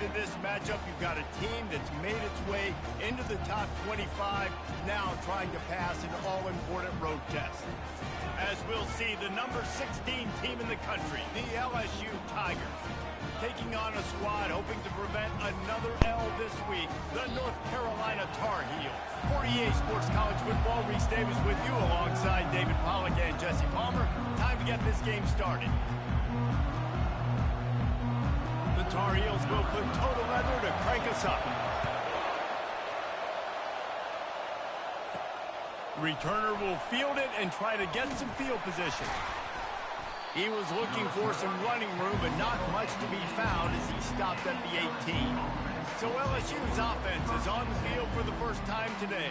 into this matchup, you've got a team that's made its way into the top 25, now trying to pass an all-important road test. As we'll see, the number 16 team in the country, the LSU Tigers, taking on a squad hoping to prevent another L this week, the North Carolina Tar Heels. 48 Sports College Football, Reese Davis with you alongside David Pollack and Jesse Palmer. Time to get this game started. The Tar Heels will put total leather to crank us up. Returner will field it and try to get some field position. He was looking for some running room, but not much to be found as he stopped at the 18. So LSU's offense is on the field for the first time today.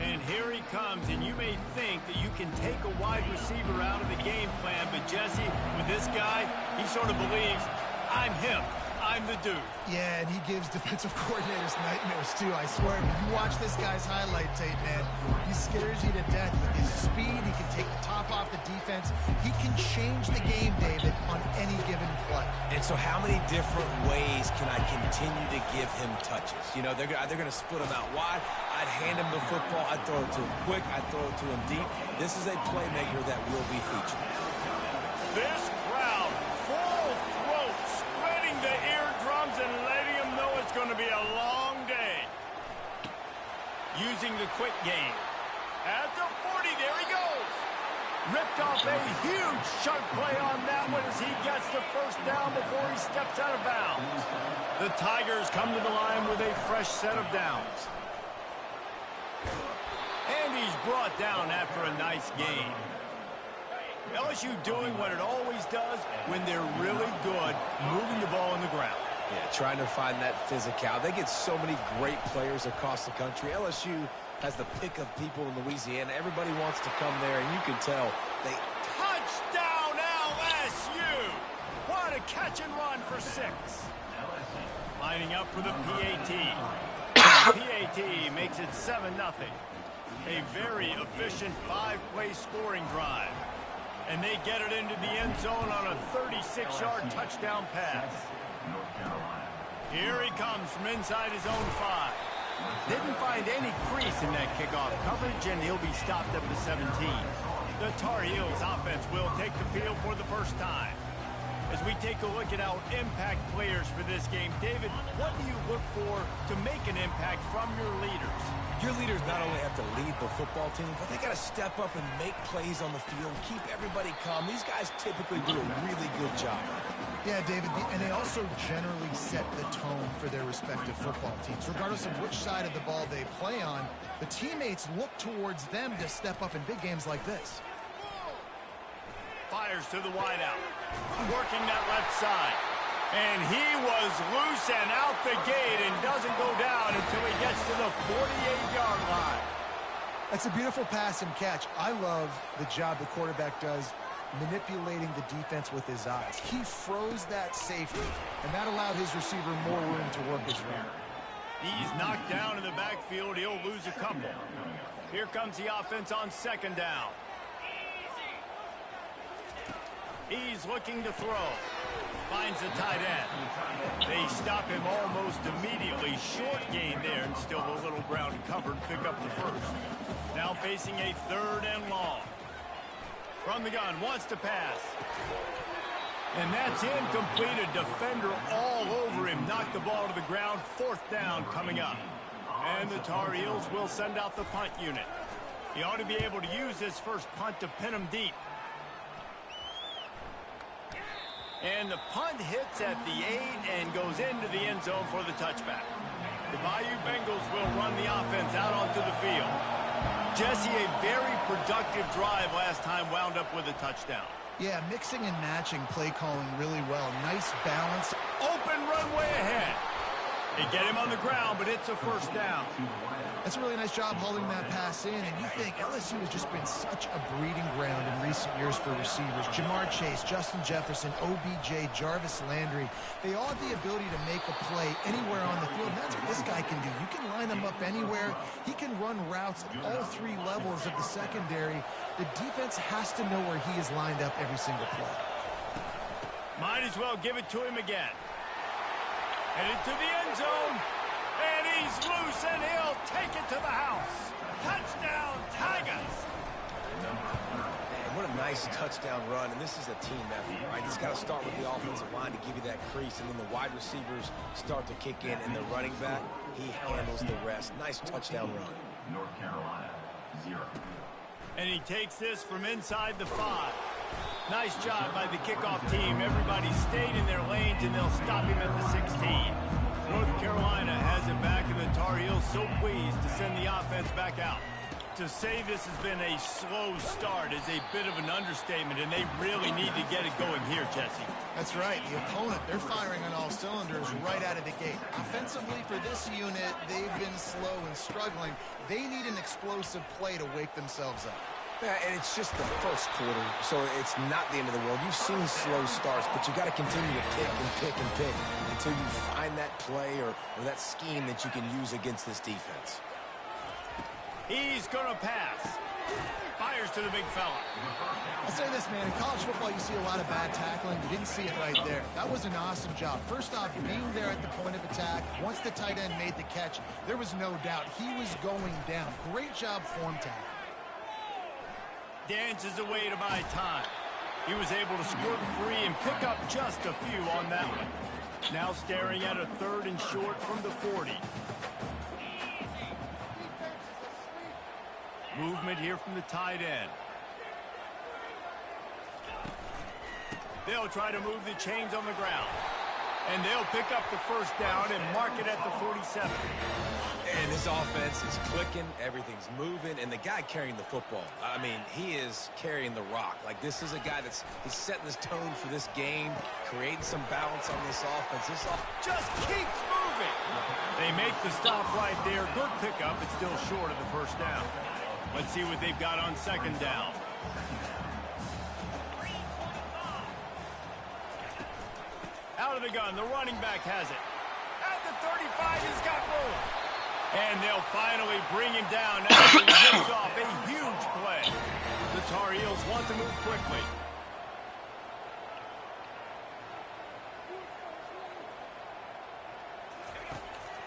And here he comes, and you may think that you can take a wide receiver out of the game plan, but Jesse, with this guy, he sort of believes, I'm him. I'm the dude. Yeah, and he gives defensive coordinators nightmares, too, I swear. When you watch this guy's highlight tape, man, he scares you to death with his speed. He can take the top off the defense. He can change the game, David, on any given play. And so how many different ways can I continue to give him touches? You know, they're going to split him out wide. I'd hand him the football. I'd throw it to him quick. I'd throw it to him deep. This is a playmaker that will be featured. This crowd, full throat, spreading the eardrums and letting them know it's going to be a long day. Using the quick game. At the 40, there he goes. Ripped off a huge chunk play on that one as he gets the first down before he steps out of bounds. The Tigers come to the line with a fresh set of downs. And he's brought down after a nice game. LSU doing what it always does when they're really good, moving the ball in the ground. Yeah, trying to find that physical. They get so many great players across the country. LSU has the pick of people in Louisiana. Everybody wants to come there, and you can tell they... Touchdown, LSU! What a catch and run for 6. Lining up for the PAT. PAT makes it 7-0. A very efficient 5-play scoring drive. And they get it into the end zone on a 36-yard touchdown pass. Here he comes from inside his own 5. Didn't find any crease in that kickoff coverage, and he'll be stopped at the 17. The Tar Heels offense will take the field for the first time. As we take a look at our impact players for this game, David, what do you look for to make an impact from your leaders? Your leaders not only have to lead the football team, but they got to step up and make plays on the field, keep everybody calm. These guys typically do a really good job. Yeah, David, and they also generally set the tone for their respective football teams. Regardless of which side of the ball they play on, the teammates look towards them to step up in big games like this. Fires to the wideout, working that left side. And he was loose and out the gate and doesn't go down until he gets to the 48-yard line. That's a beautiful pass and catch. I love the job the quarterback does manipulating the defense with his eyes. He froze that safety, and that allowed his receiver more room to work his run. He's knocked down in the backfield. He'll lose a couple. Here comes the offense on 2nd down. He's looking to throw. Finds the tight end. They stop him almost immediately. Short gain there, and still a little ground covered. Pick up the first. Now facing a 3rd and long. From the gun, wants to pass. And that's incomplete. A defender all over him. Knocked the ball to the ground. 4th down coming up. And the Tar Heels will send out the punt unit. He ought to be able to use this first punt to pin him deep. And the punt hits at the 8 and goes into the end zone for the touchback. The Bayou Bengals will run the offense out onto the field. Jesse, a very productive drive last time, wound up with a touchdown. Yeah, mixing and matching play calling really well. Nice balance. Open runway ahead. They get him on the ground, but it's a 1st down. That's a really nice job holding that pass in, and you think LSU has just been such a breeding ground in recent years for receivers. Jamar Chase, Justin Jefferson, OBJ, Jarvis Landry, they all have the ability to make a play anywhere on the field, and that's what this guy can do. You can line him up anywhere. He can run routes at all 3 levels of the secondary. The defense has to know where he is lined up every single play. Might as well give it to him again. Headed to the end zone. And he's loose, and he'll take it to the house. Touchdown, Tigers. Man, what a nice touchdown run, and this is a team effort, right? It's got to start with the offensive line to give you that crease, and then the wide receivers start to kick in, and the running back, he handles the rest. Nice touchdown run. North Carolina, 0. And he takes this from inside the 5. Nice job by the kickoff team. Everybody stayed in their lanes, and they'll stop him at the 16. North Carolina has it back, and the Tar Heels so pleased to send the offense back out. To say this has been a slow start is a bit of an understatement, and they really need to get it going here, Jesse. That's right. The opponent, they're firing on all cylinders right out of the gate. Offensively, for this unit, they've been slow and struggling. They need an explosive play to wake themselves up. Yeah, and it's just the first quarter, so it's not the end of the world. You've seen slow starts, but you got to continue to pick and pick and pick until you find that play or that scheme that you can use against this defense. He's going to pass. Fires to the big fella. I'll say this, man. In college football, you see a lot of bad tackling. You didn't see it right there. That was an awesome job. First off, being there at the point of attack. Once the tight end made the catch, there was no doubt he was going down. Great job form tackle. Dances away to buy time. He was able to squirt free and pick up just a few on that one. Now staring at a 3rd and short from the 40. Movement here from the tight end. They'll try to move the chains on the ground. And they'll pick up the first down and mark it at the 47. And this offense is clicking, everything's moving, and the guy carrying the football, I mean, he is carrying the rock. Like, this is a guy he's setting this tone for this game, creating some balance on this offense. This just keeps moving. They make the stop right there. Good pickup, but still short of the first down. Let's see what they've got on 2nd down. Out of the gun, the running back has it. At the 35, he's got room. And they'll finally bring him down after he gets off a huge play. The Tar Heels want to move quickly.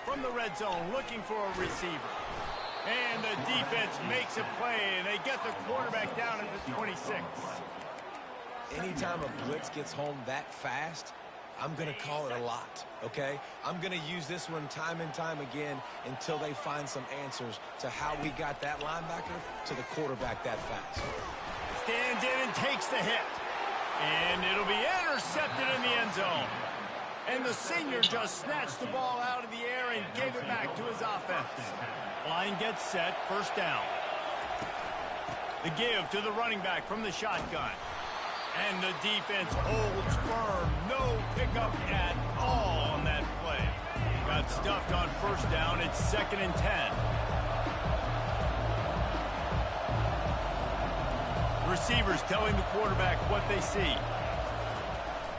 From the red zone, looking for a receiver. And the defense makes a play, and they get the quarterback down at the 26. Anytime a blitz gets home that fast, I'm going to call it a lot, okay? I'm going to use this one time and time again until they find some answers to how we got that linebacker to the quarterback that fast. Stands in and takes the hit. And it'll be intercepted in the end zone. And the senior just snatched the ball out of the air and gave it back to his offense. Line gets set, 1st down. The give to the running back from the shotgun. And the defense holds firm. No pickup at all on that play. Got stuffed on 1st down. It's 2nd and 10. Receivers telling the quarterback what they see.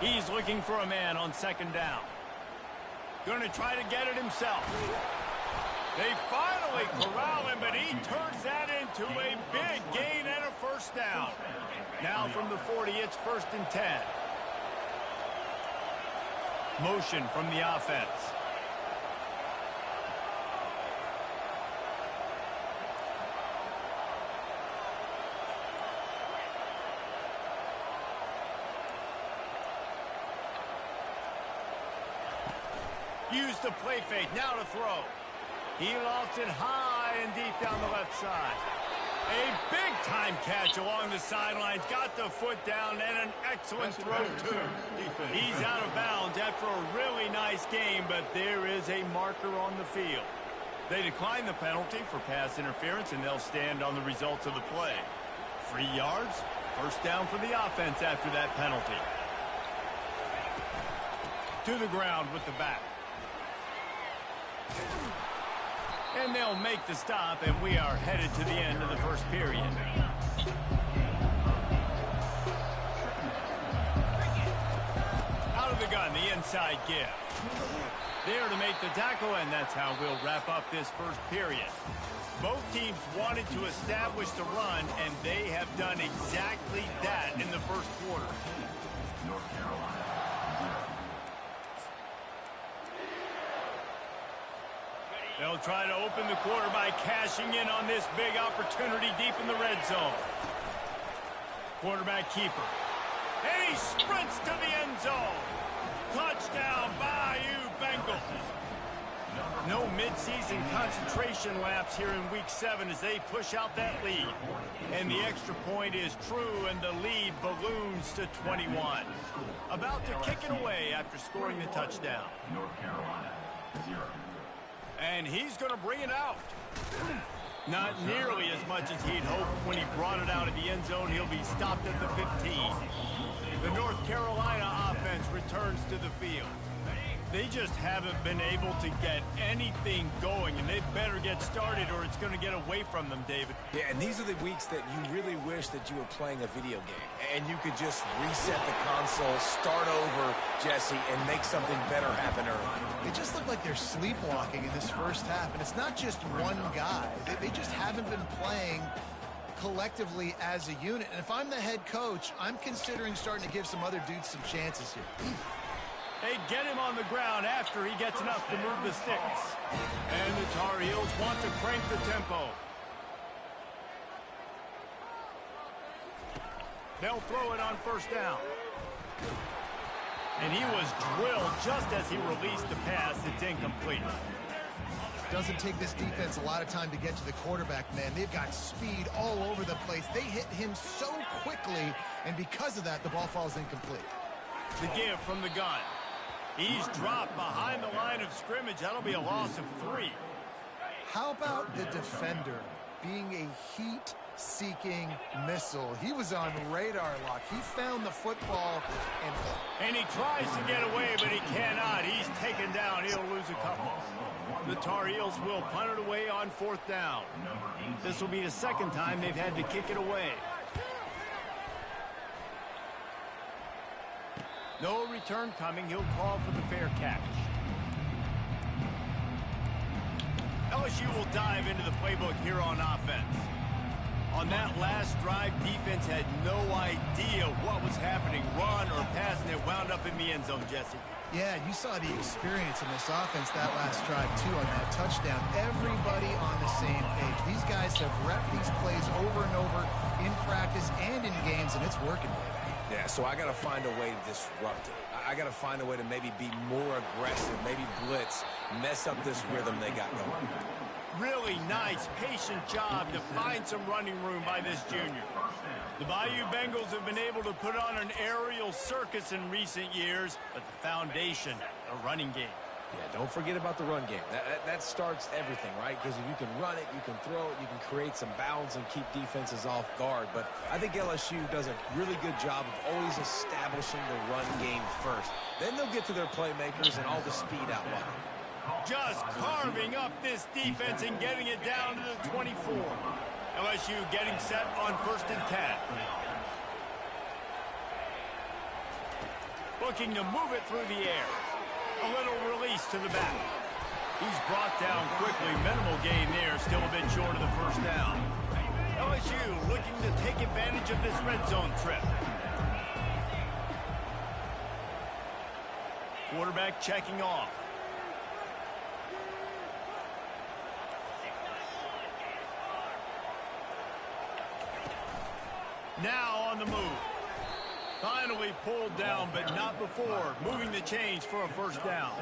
He's looking for a man on 2nd down. Going to try to get it himself. They finally corral him, but he turns that into a big gain and a 1st down. Now from the 40, it's 1st and 10. Motion from the offense. Use the play fake, now to throw. He lofts it high and deep down the left side. A big-time catch along the sidelines. Got the foot down and an excellent throw, too. He's out of bounds after a really nice game, but there is a marker on the field. They decline the penalty for pass interference, and they'll stand on the results of the play. 3 yards, 1st down for the offense after that penalty. To the ground with the back. And they'll make the stop, and we are headed to the end of the 1st period. Out of the gun, the inside give. There to make the tackle, and that's how we'll wrap up this 1st period. Both teams wanted to establish the run, and they have done exactly that in the 1st quarter. North Carolina, 0. They'll try to open the quarter by cashing in on this big opportunity deep in the red zone. Quarterback keeper. And he sprints to the end zone. Touchdown, Bayou Bengals. No midseason concentration laps here in Week 7 as they push out that lead. And the extra point is true, and the lead balloons to 21. About to kick it away after scoring the touchdown. North Carolina, 0. And he's going to bring it out. Not nearly as much as he'd hoped when he brought it out of the end zone. He'll be stopped at the 15. The North Carolina offense returns to the field. They just haven't been able to get anything going, and they better get started or it's going to get away from them, David. Yeah, and these are the weeks that you really wish that you were playing a video game and you could just reset the console, start over, Jesse, and make something better happen early. They just look like they're sleepwalking in this first half, and it's not just one guy. They just haven't been playing collectively as a unit. And if I'm the head coach, I'm considering starting to give some other dudes some chances here. They get him on the ground after he gets enough to move the sticks. And the Tar Heels want to crank the tempo. They'll throw it on first down. And he was drilled just as he released the pass. It's incomplete. Doesn't take this defense a lot of time to get to the quarterback, man. They've got speed all over the place. They hit him so quickly, and because of that, the ball falls incomplete. The give from the gun. He's dropped behind the line of scrimmage. That'll be a loss of 3. How about the defender being a heat-seeking missile? He was on radar lock. He found the football and he tries to get away, but he cannot. He's taken down. He'll lose a couple. The Tar Heels will punt it away on fourth down. This will be the second time they've had to kick it away. No return coming. He'll call for the fair catch. LSU will dive into the playbook here on offense. On that last drive, defense had no idea what was happening, run or pass, and it wound up in the end zone, Jesse. Yeah, you saw the experience in this offense that last drive, too, on that touchdown. Everybody on the same page. These guys have repped these plays over and over in practice and in games, and it's working. Yeah, so I got to find a way to disrupt it. I got to find a way to maybe be more aggressive, maybe blitz, mess up this rhythm they got going. Really nice, patient job to find some running room by this junior. The Bayou Bengals have been able to put on an aerial circus in recent years, but the foundation, a running game. Yeah, don't forget about the run game. That starts everything, right? Because if you can run it, you can throw it, you can create some bounds and keep defenses off guard. But I think LSU does a really good job of always establishing the run game first. Then they'll get to their playmakers and all the speed out wide. Just carving up this defense and getting it down to the 24. LSU getting set on 1st and 10. Looking to move it through the air. A little release to the back. He's brought down quickly. Minimal gain there. Still a bit short of the first down. LSU looking to take advantage of this red zone trip. Quarterback checking off. Now on the move. Finally pulled down, but not before moving the chains for a first down.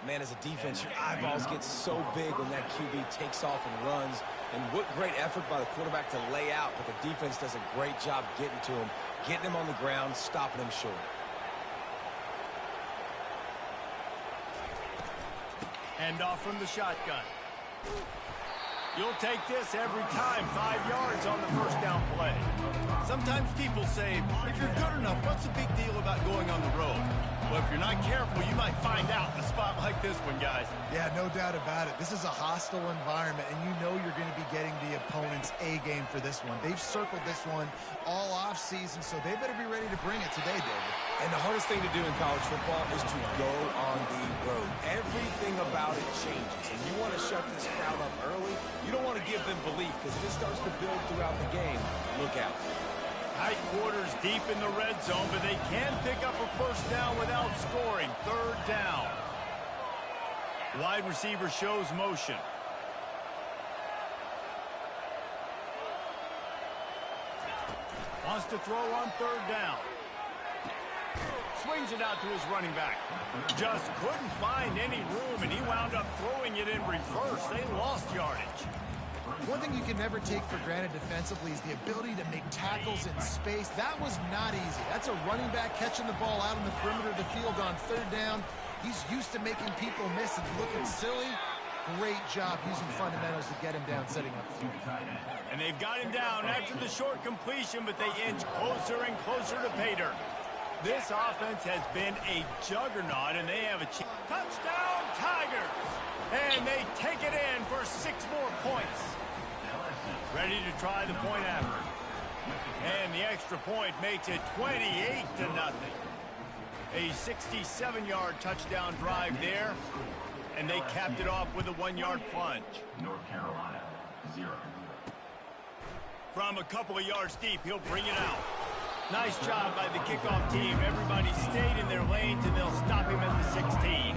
Man, as a defense, your eyeballs get so big when that QB takes off and runs. And what great effort by the quarterback to lay out, but the defense does a great job getting to him, getting him on the ground, stopping him short. Hand off from the shotgun. You'll take this every time. 5 yards on the first down play. Sometimes people say, if you're good enough, what's the big deal about going on the road? Well, if you're not careful, you might find out in a spot like this one, guys. Yeah, no doubt about it. This is a hostile environment, and you know you're going to be getting the opponent's A game for this one. They've circled this one all offseason, so they better be ready to bring it today, David. And the hardest thing to do in college football is to go on the road. Everything about it changes, and you want to shut this crowd up early. You don't want to give them belief, because if it starts to build throughout the game, look out. Tight quarters deep in the red zone, but they can pick up a first down without scoring. 3rd down. Wide receiver shows motion. Wants to throw on third down. Swings it out to his running back. Just couldn't find any room, and he wound up throwing it in reverse. They lost yardage. One thing you can never take for granted defensively is the ability to make tackles in space. That was not easy. That's a running back catching the ball out on the perimeter of the field on third down. He's used to making people miss and looking silly. Great job using fundamentals to get him down, setting up the field. And they've got him down after the short completion, but they inch closer and closer to pay dirt. This offense has been a juggernaut, and they have a touchdown Tigers. And they take it in for 6 more points. Ready to try the point after. And the extra point makes it 28-0. A 67-yard touchdown drive there. And they capped it off with a 1-yard plunge. North Carolina, 0. From a couple of yards deep, he'll bring it out. Nice job by the kickoff team. Everybody stayed in their lanes, and they'll stop him at the 16.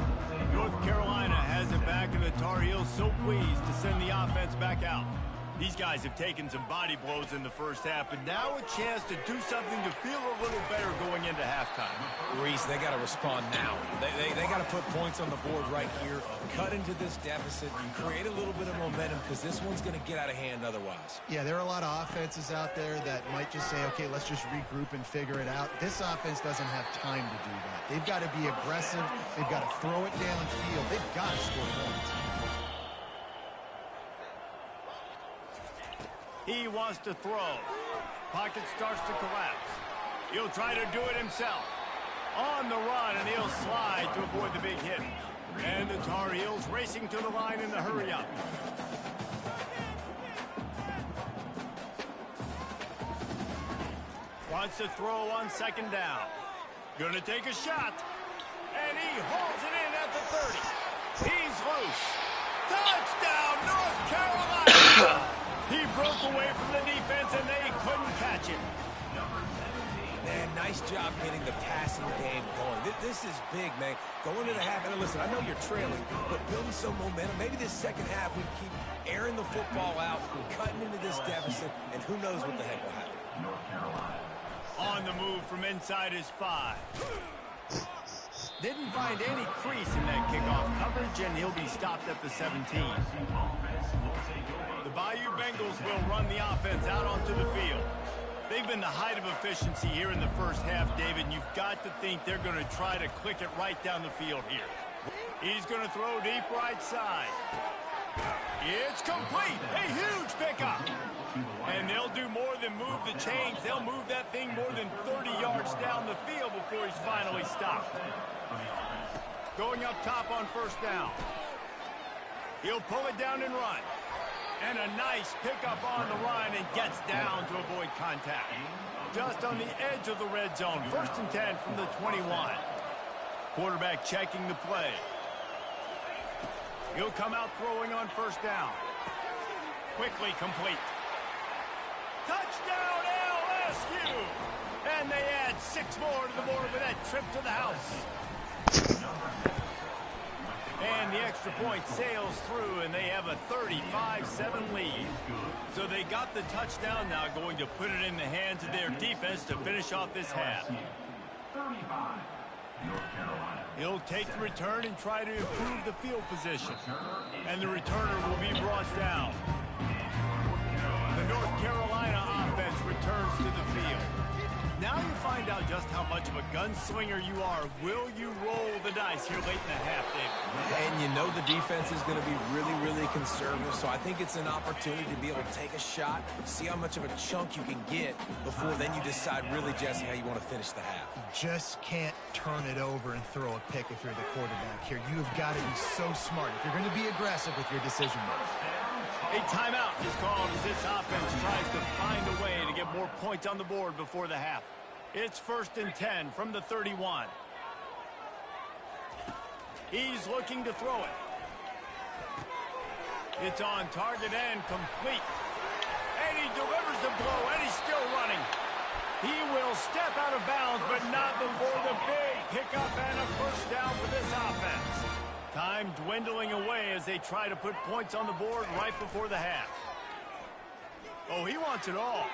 North Carolina has it back, and the Tar Heels so pleased to send the offense back out. These guys have taken some body blows in the first half, but now a chance to do something to feel a little better going into halftime. Reese, they got to respond now. They got to put points on the board right here, cut into this deficit, and create a little bit of momentum, because this one's going to get out of hand otherwise. Yeah, there are a lot of offenses out there that might just say, okay, let's just regroup and figure it out. This offense doesn't have time to do that. They've got to be aggressive. They've got to throw it downfield. They've got to score points. He wants to throw. Pocket starts to collapse. He'll try to do it himself. On the run, and he'll slide to avoid the big hit. And the Tar Heels racing to the line in the hurry-up. Wants to throw on second down. Gonna take a shot. And he hauls it in at the 30. He's loose. Touchdown, North Carolina! He broke away from the defense, and they couldn't catch him. Man, nice job getting the passing game going. This is big, man. Going to the half, and listen, I know you're trailing, but building some momentum. Maybe this second half we keep airing the football out, cutting into this deficit, and who knows what the heck will happen. North Carolina. On the move from inside his 5. Didn't find any crease in that kickoff coverage, and he'll be stopped at the 17. The Bayou Bengals will run the offense out onto the field. They've been the height of efficiency here in the first half, David, and you've got to think they're going to try to click it right down the field here. He's going to throw deep right side. It's complete. A huge pickup. And they'll do more than move the chains. They'll move that thing more than 30 yards down the field before he's finally stopped. Going up top on first down. He'll pull it down and run. And a nice pickup on the run, and gets down to avoid contact. Just on the edge of the red zone. 1st and 10 from the 21. Quarterback checking the play. He'll come out throwing on first down. Quickly complete. Touchdown LSU! And they add 6 more to the board with that trip to the house. And the extra point sails through, and they have a 35-7 lead. So they got the touchdown now, going to put it in the hands of their defense to finish off this half. 35. North Carolina. He'll take the return and try to improve the field position. And the returner will be brought down. The North Carolina offense returns to the field. Now you find out just how much of a gunslinger you are. Will you roll the dice here late in the half, David? And you know the defense is going to be really, really conservative, so I think it's an opportunity to be able to take a shot, see how much of a chunk you can get before then you decide really, Jesse, how you want to finish the half. Just can't turn it over and throw a pick if you're the quarterback here. You've got to be so smart if you're going to be aggressive with your decision making. A timeout is called as this offense tries to find a way to get more points on the board before the half. It's 1st and 10 from the 31. He's looking to throw it. It's on target and complete. And he delivers the blow, and he's still running. He will step out of bounds, but not before the big pickup and a first down for this offense. Time time dwindling away as they try to put points on the board right before the half. Oh, he wants it all.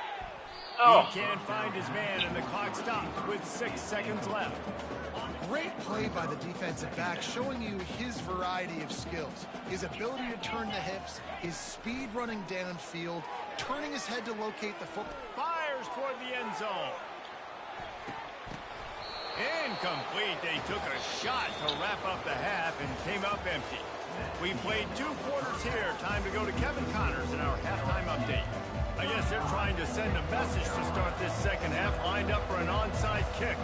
He can't find his man, and the clock stops with 6 seconds left. Great play by the defensive back, showing you his variety of skills. His ability to turn the hips, his speed running downfield, turning his head to locate the foot. Fires toward the end zone. Incomplete. They took a shot to wrap up the half and came up empty. We played 2 quarters here. Time to go to Kevin Connors in our halftime update. I guess they're trying to send a message to start this second half, lined up for an onside kick.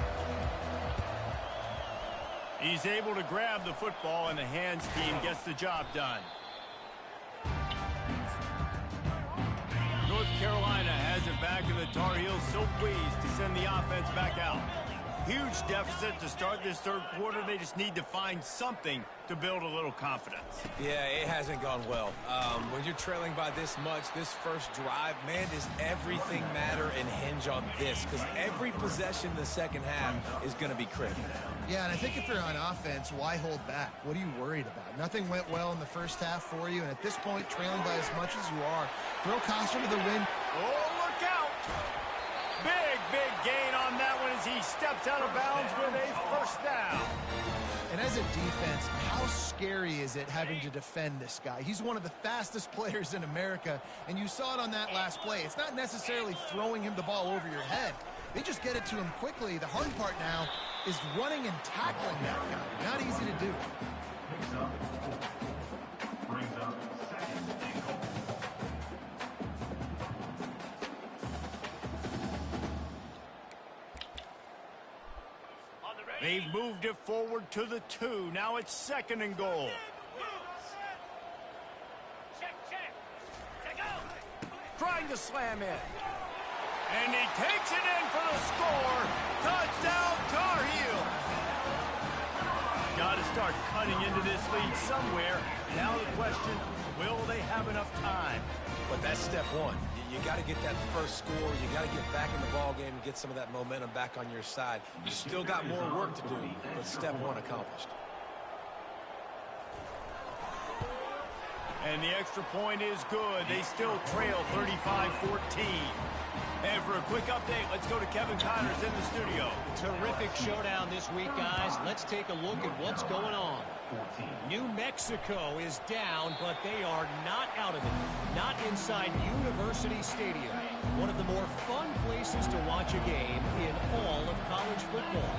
He's able to grab the football, and the hands team gets the job done. North Carolina has it back, and the Tar Heels so pleased to send the offense back out. Huge deficit to start this third quarter. They just need to find something to build a little confidence. Yeah, it hasn't gone well. When you're trailing by this much, this first drive, man, does everything matter and hinge on this? Because every possession in the second half is going to be critical. Yeah, and I think if you're on offense, why hold back? What are you worried about? Nothing went well in the first half for you, and at this point, trailing by as much as you are, throw caution to the wind. Oh, look out! Big gain on that one as he steps out of bounds with a first down. And as a defense, how scary is it having to defend this guy? He's one of the fastest players in America, and you saw it on that last play. It's not necessarily throwing him the ball over your head. They just get it to him quickly. The hard part now is running and tackling that guy. Not easy to do. Brings up second and goal. They've moved it forward to the 2. Now it's second and goal. Trying to slam in. And he takes it in for the score. Touchdown, Tar Heels. Got to start cutting into this lead somewhere. Now the question, will they have enough time? But that's step one. You got to get that first score. You got to get back in the ball game and get some of that momentum back on your side. You still got more work to do, but step one accomplished. And the extra point is good. They still trail 35-14. And for a quick update, let's go to Kevin Connors in the studio. Terrific showdown this week, guys. Let's take a look at what's going on. New Mexico is down, but they are not out of it. Not inside University Stadium, one of the more fun places to watch a game in all of college football.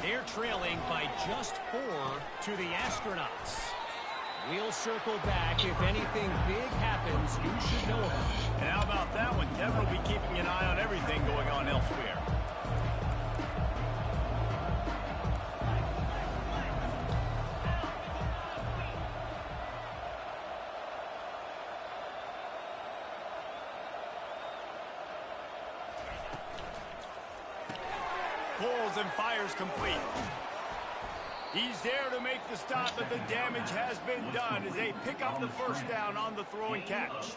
They're trailing by just 4 to the Astronauts. We'll circle back. If anything big happens, you should know about it. And how about that one? Kevin will be keeping an eye on everything going on elsewhere. Pulls and fires complete. He's there to make the stop, but the damage has been done as they pick up the first down on the throw and catch.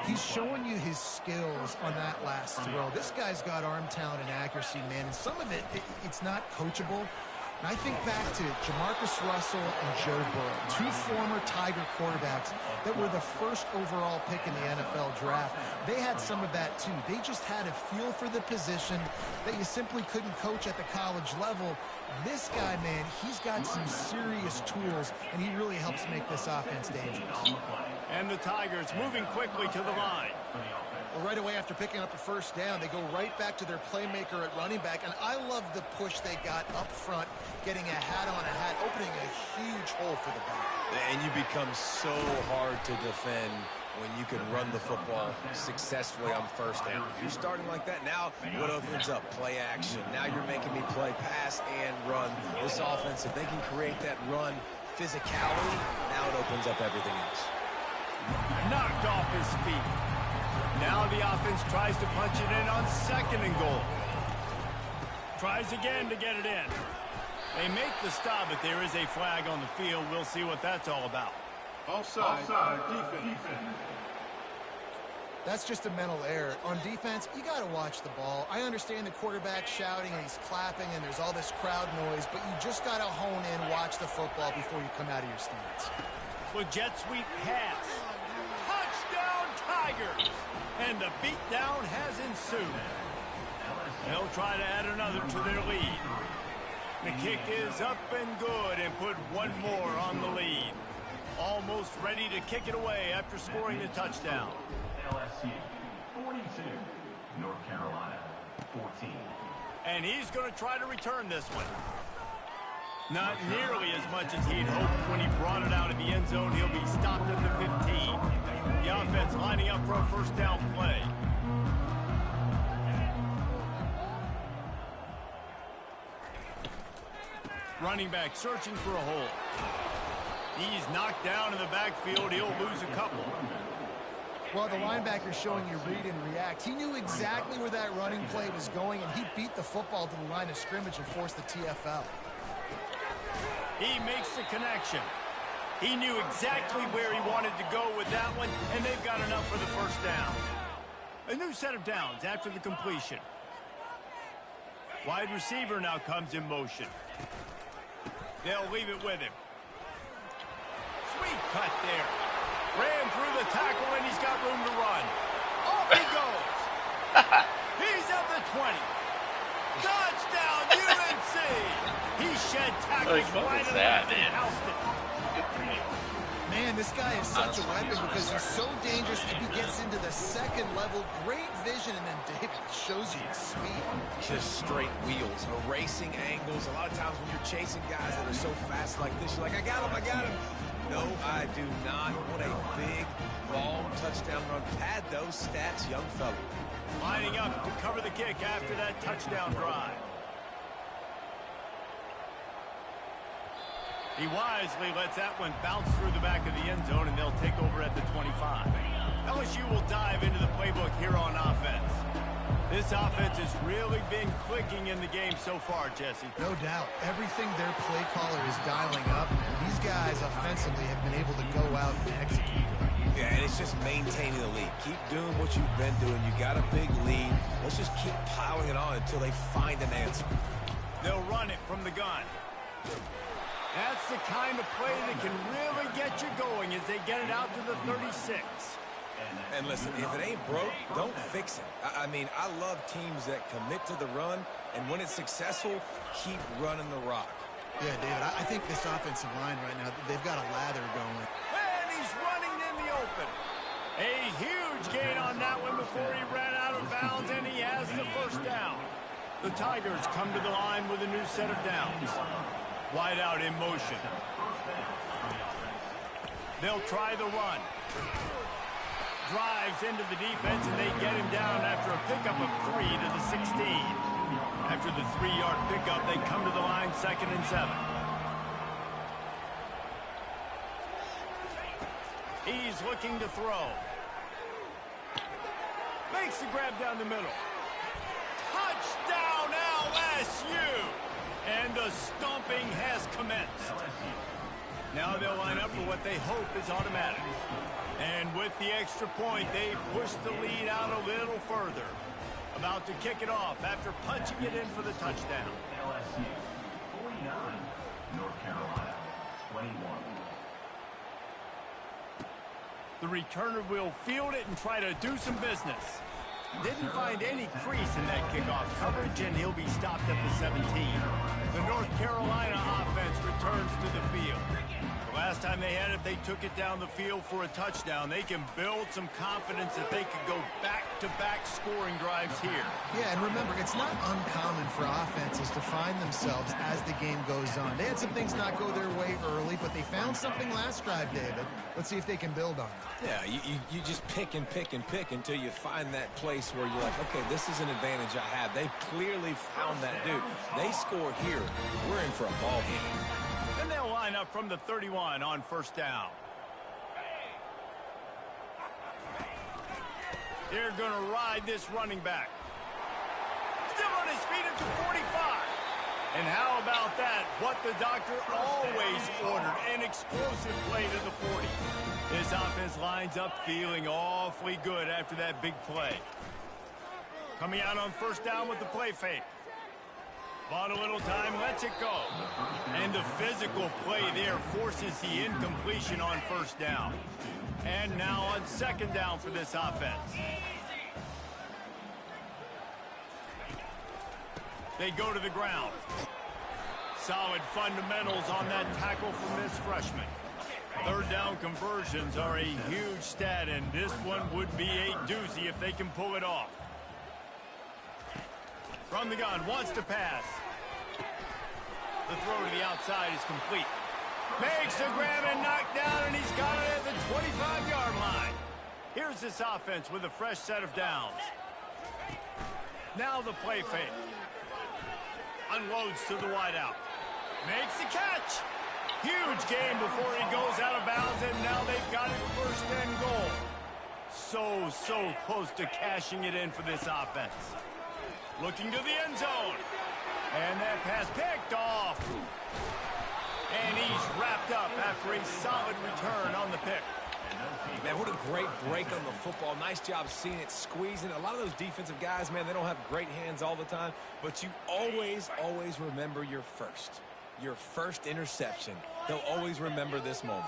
He's showing you his skills on that last throw. This guy's got arm talent and accuracy, man, and some of it's not coachable. And I think back to Jamarcus Russell and Joe Burrow, 2 former Tiger quarterbacks that were the first overall pick in the NFL draft. They had some of that, too. They just had a feel for the position that you simply couldn't coach at the college level. This guy, man, he's got some serious tools, and he really helps make this offense dangerous. And the Tigers moving quickly to the line. Well, right away after picking up a first down, they go right back to their playmaker at running back. And I love the push they got up front, getting a hat on a hat, opening a huge hole for the back. And you become so hard to defend when you can run the football successfully on first down. You're starting like that. Now, what opens up? Play action. Now you're making me play pass and run. This offense, if they can create that run physicality, now it opens up everything else. Knocked off his feet. Now the offense tries to punch it in on second and goal. Tries again to get it in. They make the stop, but there is a flag on the field. We'll see what that's all about. Offside defense. That's just a mental error. On defense, you got to watch the ball. I understand the quarterback shouting and he's clapping and there's all this crowd noise, but you just got to hone in, watch the football before you come out of your stance. Well, jet sweep pass. Touchdown Tigers! And the beatdown has ensued. They'll try to add another to their lead. The kick is up and good and put one more on the lead. Almost ready to kick it away after scoring the touchdown. LSU 42, North Carolina 14. And he's going to try to return this one. Not nearly as much as he'd hoped when he brought it out of the end zone. He'll be stopped at the 15. The offense lining up for a first down play. Running back searching for a hole. He's knocked down in the backfield. He'll lose a couple. Well, the linebacker's showing you read and react. He knew exactly where that running play was going, and he beat the football to the line of scrimmage and forced the TFL. He makes the connection. He knew exactly where he wanted to go with that one, and they've got enough for the first down. A new set of downs after the completion. Wide receiver now comes in motion. They'll leave it with him. Sweet cut there. Ran through the tackle, and he's got room to run. Off he goes. He's at the 20. Touchdown, UNC. He shed tackles right at the house. Man, this guy is such a weapon because he's so dangerous if he gets into the second level. Great vision, and then David shows you his speed. Just straight wheels, erasing angles. A lot of times when you're chasing guys that are so fast like this, you're like, I got him. No, I do not. What a big, long touchdown run. Pad those stats, young fella. Lining up to cover the kick after that touchdown drive. He wisely lets that one bounce through the back of the end zone, and they'll take over at the 25. LSU will dive into the playbook here on offense. This offense has really been clicking in the game so far, Jesse. No doubt. Everything their play caller is dialing up, these guys offensively have been able to go out and execute. Yeah, and it's just maintaining the lead. Keep doing what you've been doing. You got a big lead. Let's just keep piling it on until they find an answer. They'll run it from the gun. That's the kind of play that can really get you going as they get it out to the 36. And listen, if it ain't broke, don't fix it. I mean, I love teams that commit to the run, and when it's successful, keep running the rock. Yeah, David, I think this offensive line right now, they've got a lather going. And he's running in the open. A huge gain on that one before he ran out of bounds, and he has the first down. The Tigers come to the line with a new set of downs. Wide out in motion. They'll try the run. Drives into the defense, and they get him down after a pickup of 3 to the 16. After the 3-yard pickup, they come to the line 2nd and 7. He's looking to throw. Makes the grab down the middle. Touchdown LSU! And the stomping has commenced. Now they'll line up for what they hope is automatic. And with the extra point, they push the lead out a little further. About to kick it off after punching it in for the touchdown. LSU 49, North Carolina 21. The returner will field it and try to do some business. Didn't find any crease in that kickoff coverage, and he'll be stopped at the 17. The North Carolina offense returns to the field. The last time they had it, they took it down the field for a touchdown. They can build some confidence that they could go back-to-back scoring drives here. Yeah, and remember, it's not uncommon for offenses to find themselves as the game goes on. They had some things not go their way early, but they found something last drive, David. Let's see if they can build on it. Yeah, you just pick and pick and pick until you find that place where you're like, okay, this is an advantage I have. They clearly found that dude. They score here. We're in for a ball game. And they'll line up from the 31 on first down. They're going to ride this running back. Still on his feet at the 45. And how about that? What the doctor always ordered, an explosive play to the 40. This offense lines up feeling awfully good after that big play. Coming out on first down with the play fake. Bought a little time, lets it go. And the physical play there forces the incompletion on first down. And now on second down for this offense. They go to the ground. Solid fundamentals on that tackle from this freshman. Third down conversions are a huge stat, and this one would be a doozy if they can pull it off. From the gun, wants to pass. The throw to the outside is complete. Makes the grab and knock down, and he's got it at the 25-yard line. Here's this offense with a fresh set of downs. Now the play fake. Unloads to the wideout. Makes the catch. Huge game before he goes out of bounds, and now they've got it first and goal. So close to cashing it in for this offense. Looking to the end zone. And that pass picked off. And he's wrapped up after a solid return on the pick. Man, what a great break on the football. Nice job seeing it, squeezing. A lot of those defensive guys, man, they don't have great hands all the time, but you always remember your first interception. They'll always remember this moment.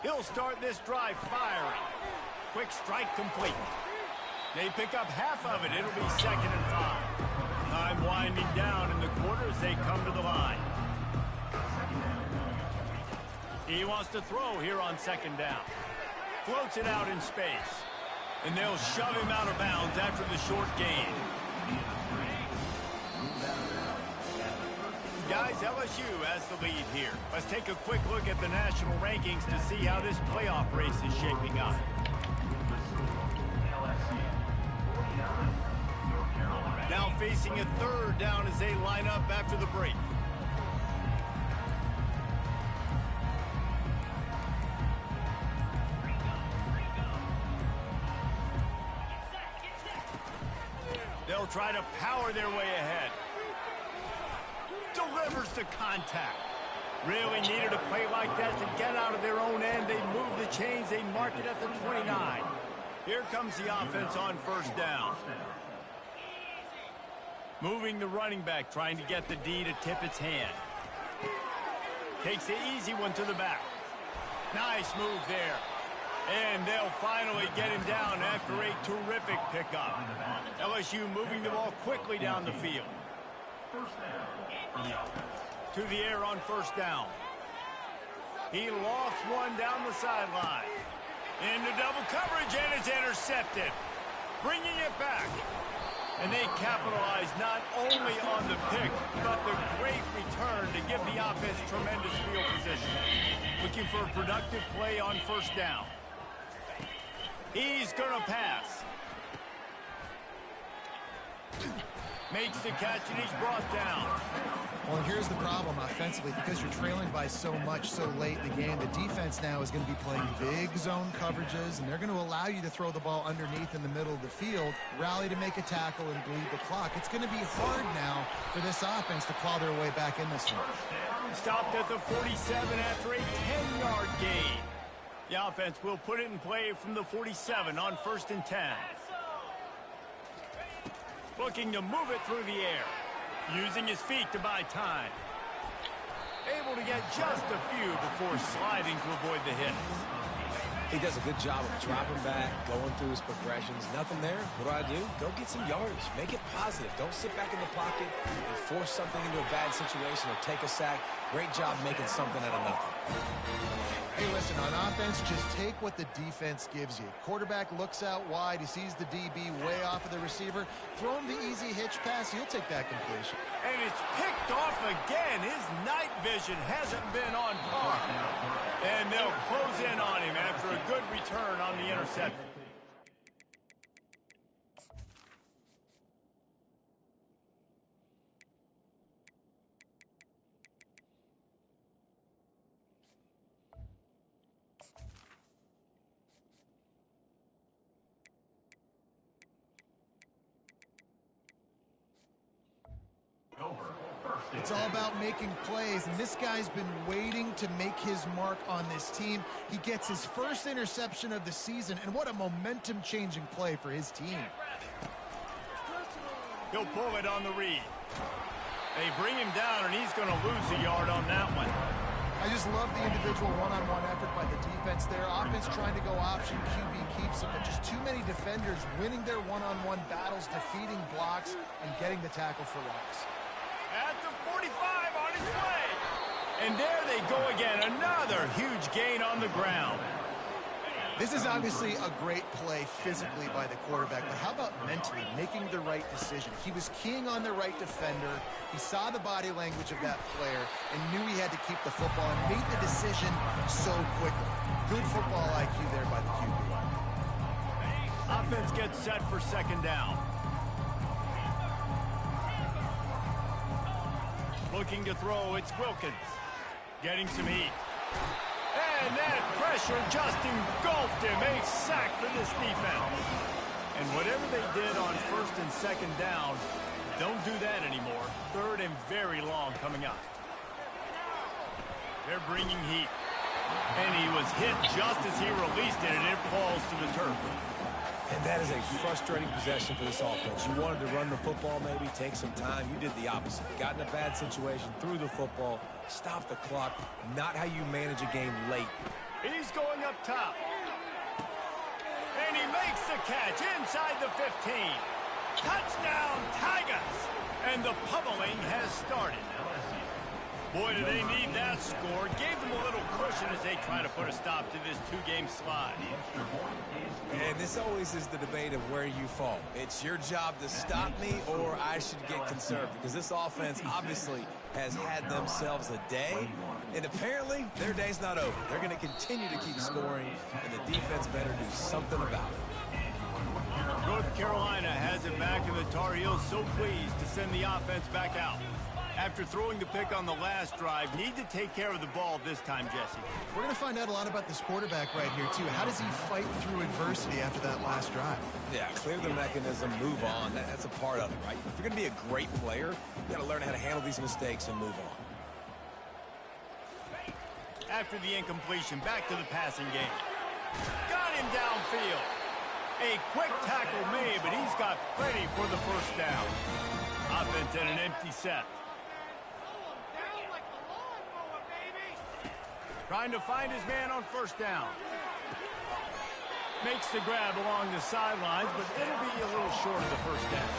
He'll start this drive firing. Quick strike complete. They pick up half of it. It'll be 2nd and 5. Time winding down in the quarter as they come to the line. He wants to throw here on 2nd down. Floats it out in space. And they'll shove him out of bounds after the short gain. Guys, LSU has the lead here. Let's take a quick look at the national rankings to see how this playoff race is shaping up. Now facing a 3rd down as they line up after the break. They'll try to power their way ahead. Delivers the contact. Really needed a play like that to get out of their own end. They move the chains. They mark it at the 29. Here comes the offense on first down. Moving the running back, trying to get the D to tip its hand. Takes the easy one to the back. Nice move there. And they'll finally get him down after a terrific pickup. LSU moving the ball quickly down the field. To the air on first down. He lofts one down the sideline. Into double coverage, and it's intercepted. Bringing it back. And they capitalize not only on the pick, but the great return to give the offense tremendous field position. Looking for a productive play on first down. He's going to pass. Makes the catch, and he's brought down. Well, here's the problem offensively. Because you're trailing by so much so late in the game, the defense now is going to be playing big zone coverages, and they're going to allow you to throw the ball underneath in the middle of the field, rally to make a tackle, and bleed the clock. It's going to be hard now for this offense to claw their way back in this one. Stopped at the 47 after a 10-yard gain. The offense will put it in play from the 47 on 1st and 10. Looking to move it through the air. Using his feet to buy time. Able to get just a few before sliding to avoid the hit. He does a good job of dropping back, going through his progressions. Nothing there. What do? Go get some yardage. Make it positive. Don't sit back in the pocket and force something into a bad situation or take a sack. Great job making something out of nothing. Hey, listen, on offense, just take what the defense gives you. Quarterback looks out wide. He sees the DB way off of the receiver. Throw him the easy hitch pass. He'll take that completion. And it's picked off again. His night vision hasn't been on par. And they'll close in on him after a good return on the interception. It's all about making plays, and this guy's been waiting to make his mark on this team. He gets his first interception of the season, and what a momentum-changing play for his team. He'll pull it on the read. They bring him down, and he's going to lose a yard on that one. I just love the individual one-on-one effort by the defense there. Offense trying to go option, QB keeps it, but just too many defenders winning their one-on-one battles, defeating blocks, and getting the tackle for loss. At the 45 on his way. And there they go again. Another huge gain on the ground. This is obviously a great play physically by the quarterback, but how about mentally making the right decision? He was keying on the right defender. He saw the body language of that player and knew he had to keep the football and made the decision so quickly. Good football IQ there by the QB. Offense gets set for second down. Looking to throw, it's Wilkins. Getting some heat. And that pressure just engulfed him. A sack for this defense. And whatever they did on first and second down, don't do that anymore. Third and very long coming up. They're bringing heat. And he was hit just as he released it, and it falls to the turf. And that is a frustrating possession for this offense. You wanted to run the football, maybe take some time. You did the opposite. Got in a bad situation, threw the football, stopped the clock. Not how you manage a game late. He's going up top. And he makes the catch inside the 15. Touchdown, Tigers! And the pummeling has started. Boy, do they need that score. Gave them a little cushion as they try to put a stop to this two-game slide. And this always is the debate of where you fall. It's your job to stop me, or I should get concerned, because this offense obviously has had themselves a day, and apparently their day's not over. They're going to continue to keep scoring, and the defense better do something about it. North Carolina has it back, and the Tar Heels so pleased to send the offense back out. After throwing the pick on the last drive, need to take care of the ball this time, Jesse. We're going to find out a lot about this quarterback right here, too. How does he fight through adversity after that last drive? Yeah, clear the mechanism, move on. That's a part of it, right? If you're going to be a great player, you got to learn how to handle these mistakes and move on. After the incompletion, back to the passing game. Got him downfield. A quick tackle made, but he's got plenty for the first down. Offense at an empty set. Trying to find his man on first down. Makes the grab along the sidelines, but it'll be a little short of the first down.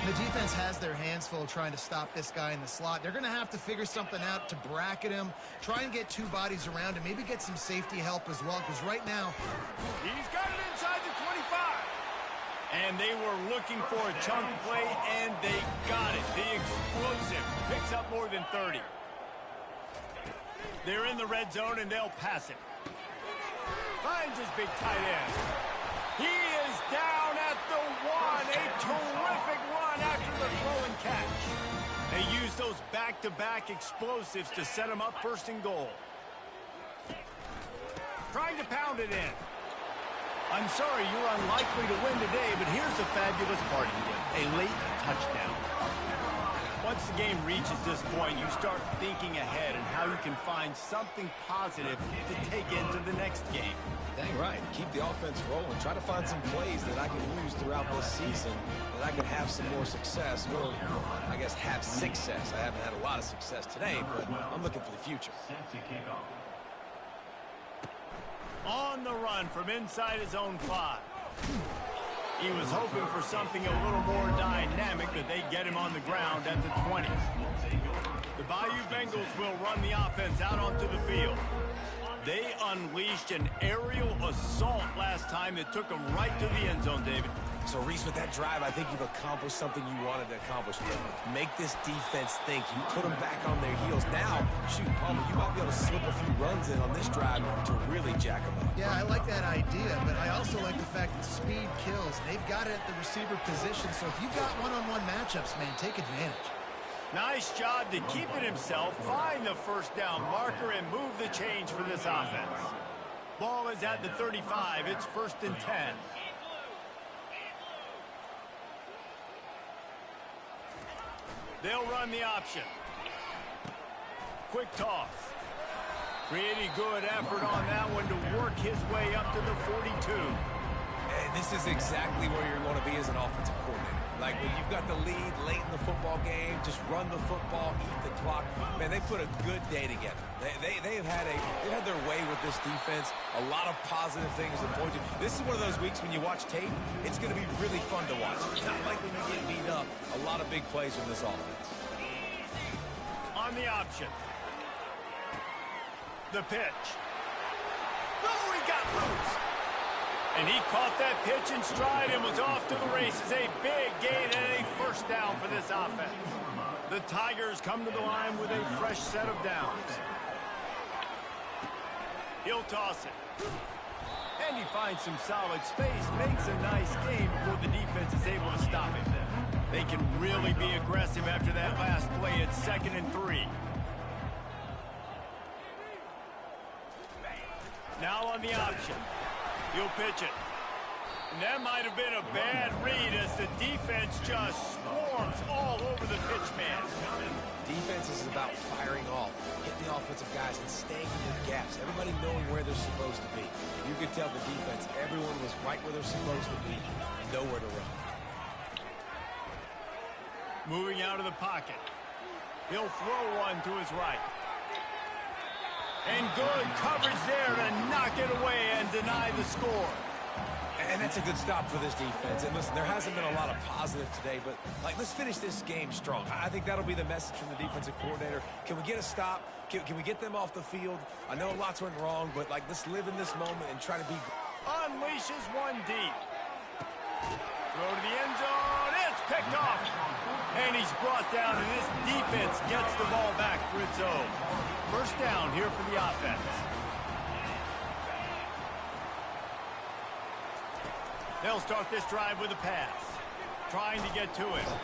The defense has their hands full trying to stop this guy in the slot. They're going to have to figure something out to bracket him, try and get two bodies around him, maybe get some safety help as well, because right now... He's got it inside the 25. And they were looking for a chunk play, and they got it. The explosive picks up more than 30. They're in the red zone, and they'll pass it. Finds his big tight end. He is down at the 1. A terrific run after the throw and catch. They use those back-to-back explosives to set him up first and goal. Trying to pound it in. I'm sorry, you're unlikely to win today, but here's a fabulous parting gift. A late touchdown. Once the game reaches this point, you start thinking ahead and how you can find something positive to take into the next game. Dang right. Keep the offense rolling. Try to find some plays that I can use throughout this season that I can have some more success, or I guess have success. I haven't had a lot of success today, but I'm looking for the future. On the run from inside his own 5. He was hoping for something a little more dynamic, but they get him on the ground at the 20. The Bayou Bengals will run the offense out onto the field. They unleashed an aerial assault last time that took them right to the end zone, David. So, Reese, with that drive, I think you've accomplished something you wanted to accomplish. Make this defense think. You put them back on their heels. Now, shoot, Palmer, you might be able to slip a few runs in on this drive to really jack them up. Yeah, I like that idea, but I also like the fact that speed kills. They've got it at the receiver position, so if you've got one-on-one matchups, man, take advantage. Nice job to keep it himself, find the first down marker, and move the change for this offense. Ball is at the 35. It's first and 10. They'll run the option. Quick toss. Pretty good effort on that one to work his way up to the 42. And this is exactly where you want to be as an offensive coordinator. Like when you've got the lead late in the football game, just run the football, eat the clock. Man, they put a good day together. They've had their way with this defense. A lot of positive things to point to. This is one of those weeks when you watch tape, it's going to be really fun to watch. It's not like when you get beat up. A lot of big plays from this offense. On the option. The pitch. Oh, he got loose. And he caught that pitch in stride and was off to the races. A big gain and a first down for this offense. The Tigers come to the line with a fresh set of downs. He'll toss it. And he finds some solid space, makes a nice gain before the defense is able to stop him. They can really be aggressive after that last play at 2nd and 3. Now on the option. He'll pitch it. And that might have been a bad read as the defense just swarms all over the pitch man. Defense is about firing off, hitting the offensive guys and staying in their gaps. Everybody knowing where they're supposed to be. You could tell the defense, everyone was right where they're supposed to be, nowhere to run. Moving out of the pocket. He'll throw one to his right. And good coverage there to knock it away and deny the score. And that's a good stop for this defense. And listen, there hasn't been a lot of positive today, but let's finish this game strong. I think that'll be the message from the defensive coordinator. Can we get a stop? Can we get them off the field? I know lots went wrong, but let's live in this moment and try to be. Unleashes one deep. Throw to the end zone. It's picked off. And he's brought down, and this defense gets the ball back for its own. First down here for the offense. They'll start this drive with a pass. Trying to get to him.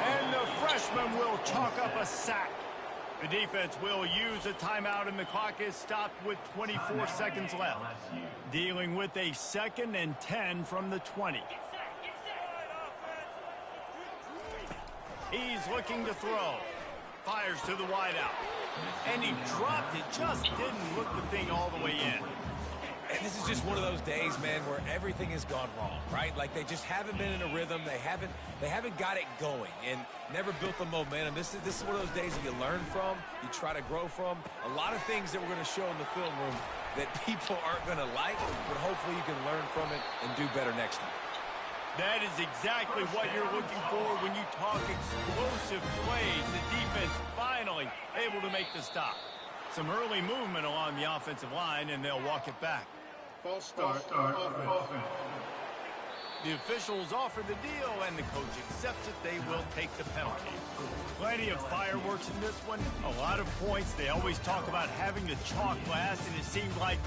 And the freshman will chalk up a sack. The defense will use a timeout, and the clock is stopped with 24 seconds left. Dealing with a 2nd and 10 from the 20. He's looking to throw. Fires to the wideout. And he dropped it. Just didn't look the thing all the way in. And this is just one of those days, man, where everything has gone wrong, right? Like they just haven't been in a rhythm. They haven't got it going and never built the momentum. This is one of those days that you learn from, you try to grow from. A lot of things that we're going to show in the film room that people aren't going to like, but hopefully you can learn from it and do better next time. That is exactly what you're looking for when you talk explosive plays. The defense finally able to make the stop. Some early movement along the offensive line, and they'll walk it back. False start offense. The officials offer the deal, and the coach accepts it. They will take the penalty. Plenty of fireworks in this one. A lot of points. They always talk about having the chalk last, and it seemed like